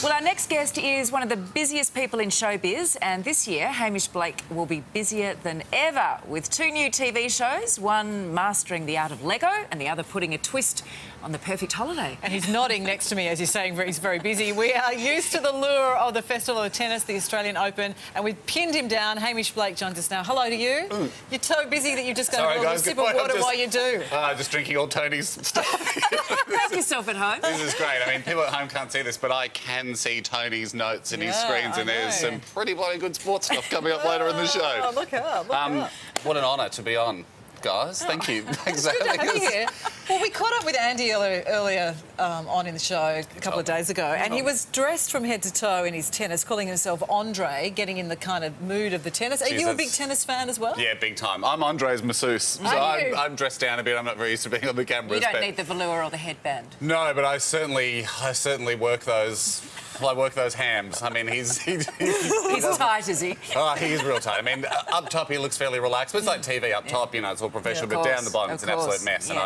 Well, our next guest is one of the busiest people in showbiz, and this year Hamish Blake will be busier than ever with 2 new TV shows, one mastering the art of Lego and the other putting a twist on the perfect holiday. And he's nodding next to me as he's saying he's very busy. We are used to the lure of the Festival of Tennis, the Australian Open, and we've pinned him down. Hamish Blake joins us now. Hello to you. You're so busy that you're just going to have a little sip of water while you do. Just drinking all Tony's stuff. Have yourself at home. This is great. I mean, people at home can't see this, but I can see Tony's notes in his screens, and there's some pretty bloody good sports stuff coming up later in the show. Oh, look up, look up. What an honour to be on, guys. Thank you. Thanks for having us. Here. Well, we caught up with Andy earlier on in the show a couple of days ago, and he was dressed from head to toe in his tennis, calling himself Andre, getting in the kind of mood of the tennis. Are you a big tennis fan as well? Yeah, big time. I'm Andre's masseuse, so I'm dressed down a bit. I'm not very used to being on the cameras. You don't need the velour or the headband. No, but I certainly work those. Well, I work those hams. I mean, he's tight, is he? Oh, he is real tight. I mean, up top he looks fairly relaxed, but it's like TV. Up top, you know, it's all professional, but down the bottom it's an absolute mess. And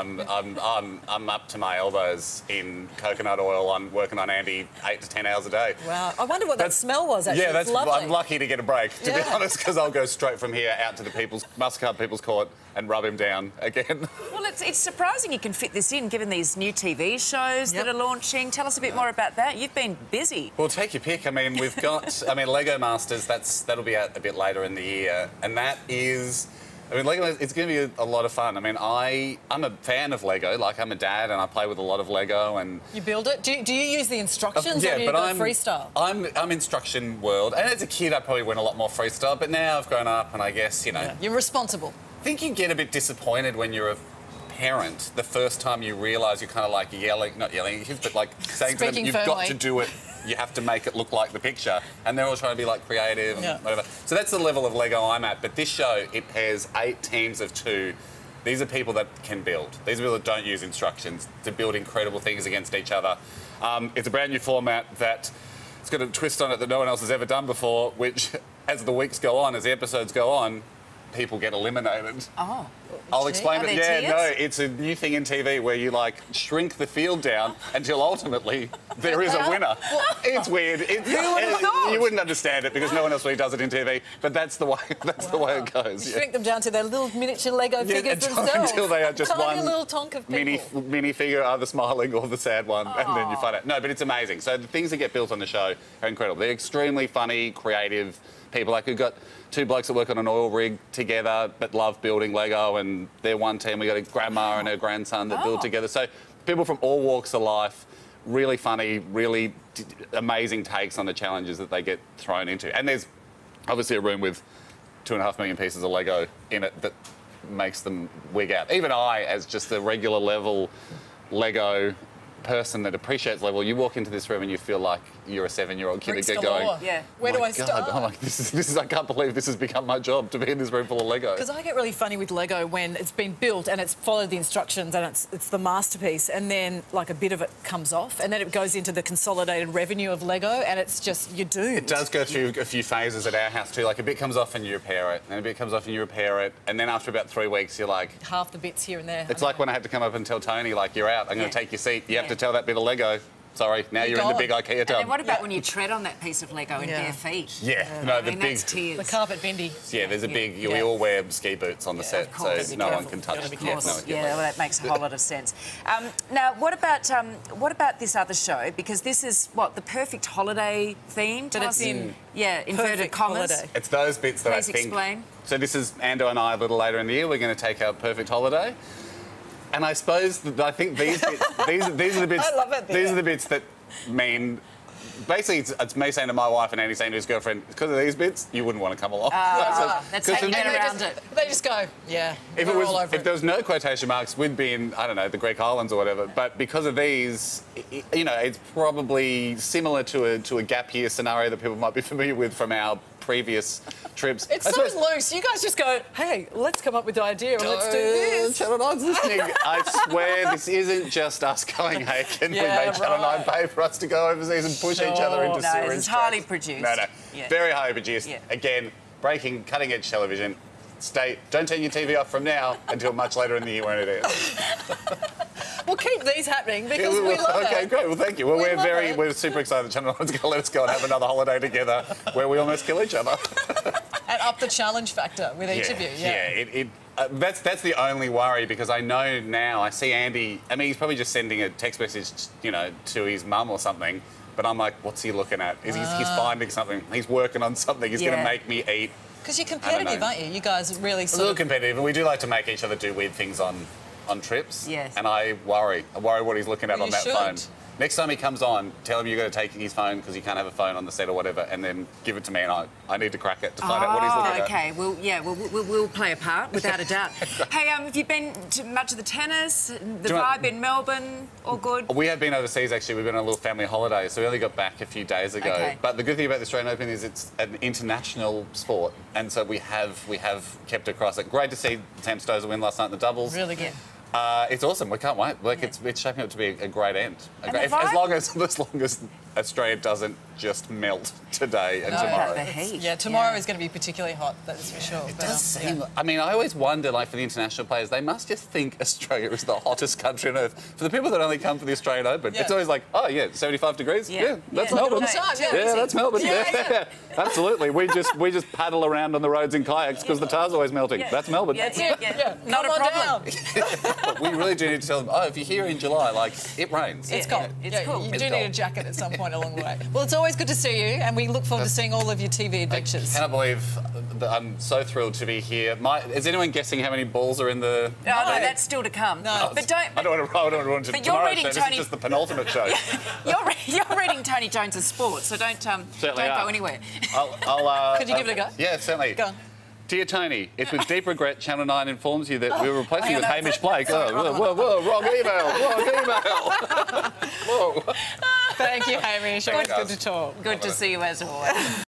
I'm up to my elbows in coconut oil. I'm working on Andy 8 to 10 hours a day. Wow. I wonder what that smell was. Actually, yeah, it's lovely. I'm lucky to get a break, to be honest, because I'll go straight from here out to the Muscat People's Court and rub him down again. Well, it's surprising you can fit this in, given these new TV shows that are launching. Tell us a bit more about that. You've been busy. Well, take your pick. I mean, we've got, Lego Masters, that'll be out a bit later in the year, and that is, Lego, it's going to be a lot of fun. I mean, I'm a fan of Lego. Like, I'm a dad and I play with a lot of Lego. And you build it? Do you use the instructions or do you go freestyle? I'm instruction world, and as a kid I probably went a lot more freestyle, but now I've grown up and I guess, you know... Yeah. You're responsible. I think you get a bit disappointed when you're a parent the first time you realise you're kind of like not yelling at kids, but like saying to them, you've got to do it, you have to make it look like the picture, and they're all trying to be like creative and whatever. So that's the level of Lego I'm at, but this show, it pairs 8 teams of 2. These are people that can build. These are people that don't use instructions to build incredible things against each other. It's a brand new format that it's got a twist on it that no one else has ever done before, which as the weeks go on, as the episodes go on, people get eliminated. Oh. I'll explain it. Yeah, tears? no, it's a new thing in TV where you, like, shrink the field down until ultimately there is a winner. It's weird. You wouldn't understand it because no one else really does it in TV, but that's the way it goes. You shrink them down to their little miniature Lego figures themselves. Until they are just one little tonk of mini figure, either smiling or the sad one, and then you find out. No, but it's amazing. So the things that get built on the show are incredible. They're extremely funny, creative people. Like, we've got 2 blokes that work on an oil rig together but love building Lego, and they're one team. We've got a grandma and her grandson that build together. So people from all walks of life, really funny, really amazing takes on the challenges that they get thrown into. And there's obviously a room with 2.5 million pieces of Lego in it that makes them wig out. Even I, as just a regular level Lego person that appreciates Lego, you walk into this room and you feel like you're a 7-year-old kid and get going, where do I start? I'm like, this is, I can't believe this has become my job, to be in this room full of Lego. Because I get really funny with Lego when it's been built and it's followed the instructions and it's the masterpiece, and then like a bit of it comes off and then it goes into the consolidated revenue of Lego and it's just, you're doomed. It does go through a few phases at our house too. Like, a bit comes off and you repair it, and a bit comes off and you repair it, and then after about 3 weeks you're like... half the bits here and there. It's like when I had to come up and tell Tony, like, you're out, I'm going to take your seat. You have to tell that bit of Lego. Sorry, now you're in the big IKEA tub. And then what about when you tread on that piece of Lego in bare feet? Yeah, no, the big... That's tears. The carpet bendy. Yeah, there's a big... We all wear ski boots on the set, so no one can touch it. Well, that makes a whole lot of sense. Now, what about this other show? Because this is, what, the perfect holiday theme? But it's in... inverted commas. Holiday. It's those bits that I think... explain. So this is Ando and I a little later in the year. We're going to take our perfect holiday. And I suppose that I think these bits, these are the bits... I love it. These are the bits that mean... Basically, it's me saying to my wife and Andy saying to his girlfriend, because of these bits, you wouldn't want to come along. That's how you get around it. They just go, if there was no quotation marks, we'd be in, I don't know, the Greek islands or whatever. But because of these, you know, it's probably similar to a gap year scenario that people might be familiar with from our previous trips. It's so loose. You guys just go, hey, let's come up with the idea and let's do this. Channel 9's listening. I swear this isn't just us going, hey, can we make Channel 9 pay for us to go overseas and push each other into sewer? It's highly produced. No. Very highly produced. Again, cutting-edge television. Don't turn your TV off from now until much later in the year when it is. We'll keep these happening because we love okay, it. great. Well, thank you. Well, we're super excited that Channel 9's going to let us go and have another holiday together where we almost kill each other. And up the challenge factor with each of you. That's the only worry, because I know now, I see Andy, I mean, he's probably just sending a text message, you know, to his mum or something, but I'm like, what's he looking at? He's finding something, he's working on something, he's going to make me eat. Because you're competitive, aren't you? You guys really a little competitive, and we do like to make each other do weird things on trips. Yes. And I worry what he's looking at on that phone. Next time he comes on, tell him you're going to take his phone because he can't have a phone on the set or whatever, and then give it to me, and I need to crack it to find out what he's looking at. Okay. Well, yeah, we'll play a part without a doubt. Hey, have you been to much of the tennis? The vibe in Melbourne? All good? We have been overseas, actually. We've been on a little family holiday, so we only got back a few days ago. Okay. But the good thing about the Australian Open is it's an international sport, and so we have kept across it. Great to see Sam Stosur win last night in the doubles. Really good. It's awesome. We can't wait. Like it's shaping up to be a great end. As long as Australia doesn't just melt today and tomorrow. The heat. Yeah, tomorrow is going to be particularly hot. That's for sure. It does seem. I mean, I always wonder, like, for the international players, they must just think Australia is the hottest country on earth. For the people that only come for the Australian Open, it's always like, oh yeah, 75 degrees. Yeah, that's Melbourne. Yeah, that's Melbourne. Yeah. Absolutely. We just paddle around on the roads in kayaks because the tar's always melting. That's Melbourne. Yeah. Not a problem. We really do need to tell them, oh, if you're here in July, like, it rains. It's cold. It's cool. You do need a jacket at some point along the way. Well, it's always good to see you, and we look forward to seeing all of your TV adventures. I cannot believe that I'm so thrilled to be here. Is anyone guessing how many balls are in the... No, that's still to come. No. But don't... I don't want to run to tomorrow's show. This is just the penultimate show. You're reading Tony Jones's sport, so don't go anywhere. Could you give it a go? Yeah, certainly. Go on. Dear Tony, it's with deep regret Channel 9 informs you that we're replacing you with Hamish Blake. Whoa, wrong email. Whoa. Thank you, Hamish. Good to talk. Good to see you as always.